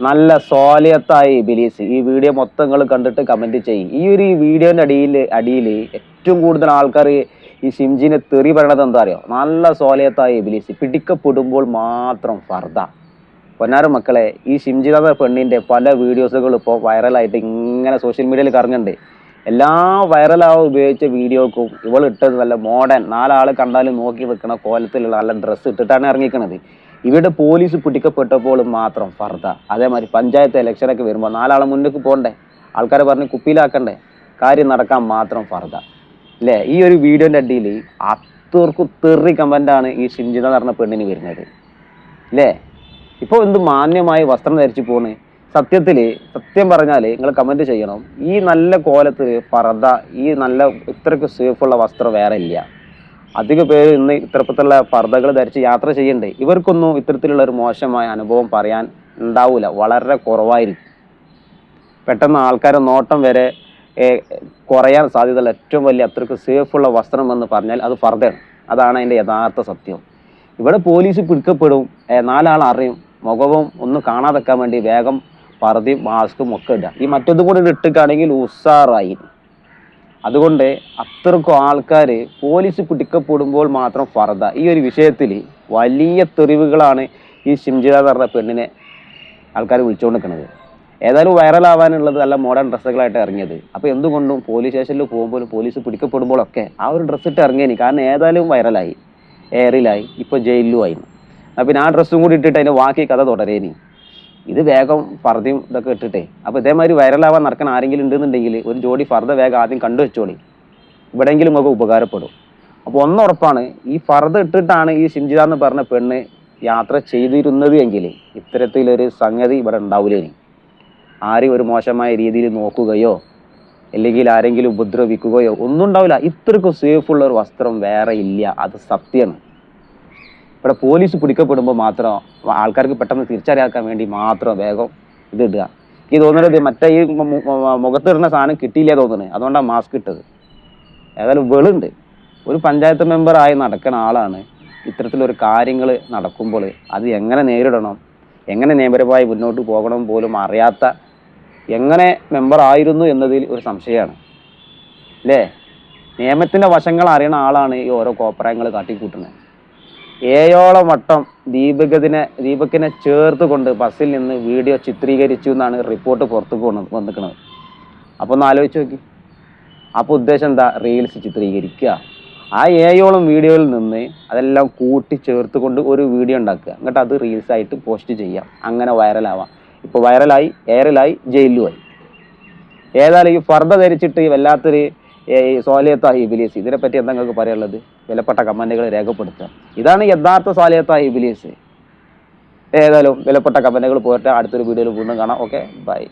നല്ല സ്വാലിഹത്തായ ഇബിലീസ്. ഈ വീഡിയോ മൊത്തം നിങ്ങൾ കണ്ടിട്ട് കമന്റ് ചെയ്യും. ഈ ഒരു വീഡിയോന്റെ അടിയിൽ ഏറ്റവും കൂടുതൽ ആൾക്കാർ ഈ ഷിംജിനെ തെറി പറയണത് എന്താ അറിയോ? നല്ല സ്വാലിഹത്തായ ഇബിലീസ് പിടിക്കപ്പെടുമ്പോൾ മാത്രം ഫർദ. പൊന്നാര മക്കളെ, ഈ ഷിംജിത എന്ന പെണ്ണിന്റെ പല വീഡിയോസുകൾ ഇപ്പോൾ വൈറലായിട്ട് ഇങ്ങനെ സോഷ്യൽ മീഡിയയിൽ കറങ്ങുന്നുണ്ട്. എല്ലാ വൈറലാവാൻ ഉപയോഗിച്ച വീഡിയോക്കും ഇവൾ ഇട്ടത് നല്ല മോഡേൺ, നാലാൾ കണ്ടാലും നോക്കി വെക്കുന്ന കോലത്തിലുള്ള നല്ല ഡ്രസ്സ് ഇട്ടിട്ടാണ് ഇറങ്ങിക്കുന്നത്. ഇവിടെ പോലീസ് പിടിക്കപ്പെട്ടപ്പോൾ മാത്രം ഫർദ. അതേമാതിരി പഞ്ചായത്ത് ഇലക്ഷനൊക്കെ വരുമ്പോൾ നാലാളെ മുന്നിലേക്ക് പോകണ്ടേ, ആൾക്കാരെ പറഞ്ഞ് കുപ്പിയിലാക്കണ്ടേ, കാര്യം നടക്കാൻ മാത്രം ഫർദ അല്ലേ? ഈ ഒരു വീഡിയോന്റെ അടിയിൽ അത്രക്കും തെറി കമന്റാണ് ഈ ഷിംജിത എന്ന് പറഞ്ഞ പെണ്ണിന് വരുന്നത് അല്ലേ? ഇപ്പോൾ എന്ത് മാന്യമായി വസ്ത്രം ധരിച്ചു പോണ്. സത്യം പറഞ്ഞാൽ നിങ്ങൾ കമന്റ് ചെയ്യണം, ഈ നല്ല കോലത്തിൽ ഫർദ, ഈ നല്ല ഇത്രയ്ക്ക് സേഫുള്ള വസ്ത്രം വേറെ ഇല്ല. അധിക പേര് ഇന്ന് ഇത്തരത്തിലുള്ള പർദ്ദകൾ ധരിച്ച് യാത്ര ചെയ്യണ്ടേ. ഇവർക്കൊന്നും ഇത്തരത്തിലുള്ള ഒരു മോശമായ അനുഭവം പറയാൻ ഉണ്ടാവില്ല, വളരെ കുറവായിരിക്കും. പെട്ടെന്ന് ആൾക്കാരെ നോട്ടം വരെ കുറയാൻ സാധ്യതയുള്ള ഏറ്റവും വലിയ അത്രയ്ക്ക് സേഫുള്ള വസ്ത്രം എന്ന് പറഞ്ഞാൽ അത് ഫർദയാണ്. അതാണ് അതിൻ്റെ യഥാർത്ഥ സത്യം. ഇവിടെ പോലീസ് പിടിക്കപ്പെടും, നാലാൾ അറിയും, മുഖവും ഒന്ന് കാണാതെക്കാൻ വേണ്ടി വേഗം പർദ്ദയും മാസ്കും ഒക്കെ ഇടുക. ഈ മറ്റൊന്നും കൂടി ഇട്ടിട്ടാണെങ്കിൽ ഉസാറായി. അതുകൊണ്ട് അത്രക്കും ആൾക്കാർ പോലീസ് പിടിക്കപ്പെടുമ്പോൾ മാത്രം ഫർദ. ഈ ഒരു വിഷയത്തിൽ വലിയ തെറിവുകളാണ് ഈ ഷിംജിത എന്ന് പറഞ്ഞ പെണ്ണിനെ ആൾക്കാർ വിളിച്ചുകൊണ്ടിരിക്കുന്നത്. ഏതായാലും വൈറലാവാനുള്ളത് നല്ല മോഡേൺ ഡ്രസ്സുകളായിട്ട് ഇറങ്ങിയത്. അപ്പോൾ എന്തുകൊണ്ടും പോലീസ് സ്റ്റേഷനിൽ പോകുമ്പോഴും പോലീസ് പിടിക്കപ്പെടുമ്പോഴൊക്കെ ആ ഒരു ഡ്രസ്സ് ഇട്ട് ഇറങ്ങിയനി. കാരണം ഏതായാലും വൈറലായി, എയറിലായി, ഇപ്പോൾ ജയിലിലും ആയിരുന്നു. പിന്നെ ആ ഡ്രസ്സും കൂടി ഇട്ടിട്ട് അതിൻ്റെ ബാക്കി കഥ തുടരേനി. ഇത് വേഗം ഫർദയും ഇതൊക്കെ ഇട്ടിട്ടേ. അപ്പോൾ ഇതേമാതിരി വൈറലാവാൻ നടക്കുന്ന ആരെങ്കിലും ഉണ്ടെന്നുണ്ടെങ്കിൽ ഒരു ജോഡി ഫർദ വേഗം ആദ്യം കണ്ടു വെച്ചോളി, ഇവിടെയെങ്കിലും ഒക്കെ ഉപകാരപ്പെടും. അപ്പോൾ ഒന്നുറപ്പാണ്, ഈ ഫർദ ഇട്ടിട്ടാണ് ഈ ഷിംജിത എന്ന് പറഞ്ഞ പെണ്ണ് യാത്ര ചെയ്തിരുന്നത് എങ്കിൽ ഇത്തരത്തിലൊരു സംഗതി ഇവിടെ ഉണ്ടാവില്ലേനി. ആരും ഒരു മോശമായ രീതിയിൽ നോക്കുകയോ അല്ലെങ്കിൽ ആരെങ്കിലും ഉപദ്രവിക്കുകയോ ഒന്നും ഉണ്ടാവില്ല. ഇത്രയ്ക്കും സേഫുള്ള ഒരു വസ്ത്രം വേറെ ഇല്ല, അത് സത്യമാണ്. ഇവിടെ പോലീസ് പിടിക്കപ്പെടുമ്പോൾ മാത്രം ആൾക്കാർക്ക് പെട്ടെന്ന് തിരിച്ചറിയാക്കാൻ വേണ്ടി മാത്രം വേഗം ഇതിടുക. എനിക്ക് തോന്നുന്നത് മറ്റേ ഈ മുഖത്തിടുന്ന സാധനം കിട്ടിയില്ലേ തോന്നുന്നത്, അതുകൊണ്ടാണ് മാസ്ക് ഇട്ടത്. ഏതായാലും വെളുണ്ട്. ഒരു പഞ്ചായത്ത് മെമ്പറായി നടക്കുന്ന ആളാണ്. ഇത്തരത്തിലൊരു കാര്യങ്ങൾ നടക്കുമ്പോൾ അത് എങ്ങനെ നേരിടണം, എങ്ങനെ നിയമപരമായി മുന്നോട്ട് പോകണം പോലും അറിയാത്ത, എങ്ങനെ മെമ്പർ ആയിരുന്നു എന്നതിൽ ഒരു സംശയമാണ് അല്ലേ? നിയമത്തിൻ്റെ വശങ്ങൾ അറിയണ ആളാണ് ഈ ഓരോ കോപ്രായങ്ങൾ കാട്ടിക്കൂട്ടുന്നത്. 7ഓളം വട്ടം ദീപകിനെ ചേർത്ത് കൊണ്ട് ബസ്സിൽ നിന്ന് വീഡിയോ ചിത്രീകരിച്ചു എന്നാണ് റിപ്പോർട്ട് പുറത്തു വന്നിരിക്കുന്നത്. അപ്പോൾ ഒന്ന് ആലോചിച്ച് നോക്കി. അപ്പോൾ ഉദ്ദേശം എന്താ? റീൽസ് ചിത്രീകരിക്കുക. ആ 7ഓളം വീഡിയോയിൽ നിന്ന് അതെല്ലാം കൂട്ടി ചേർത്ത് കൊണ്ട് ഒരു വീഡിയോ ഉണ്ടാക്കുക, എന്നിട്ട് അത് റീൽസായിട്ട് പോസ്റ്റ് ചെയ്യാം, അങ്ങനെ വൈറലാവാം. ഇപ്പോൾ വൈറലായി, എയറിലായി, ജയിലുമായി. ഏതായാലും ഈ ഫർദ ധരിച്ചിട്ട് വല്ലാത്തൊരു സ്വാലിഹത്തായ ഇബിലീസ്, ഇതിനെപ്പറ്റി എന്താ നിങ്ങൾക്ക് പറയാനുള്ളത്? വിലപ്പെട്ട കമന്റുകൾ രേഖപ്പെടുത്തുക. ഇതാണ് യഥാർത്ഥ സ്വാലിഹത്തായ ഇബിലീസ്. ഏതായാലും വിലപ്പെട്ട കമന്റുകൾ പോയിട്ട് അടുത്തൊരു വീഡിയോയിൽ വീണ്ടും കാണാം. Okay, by.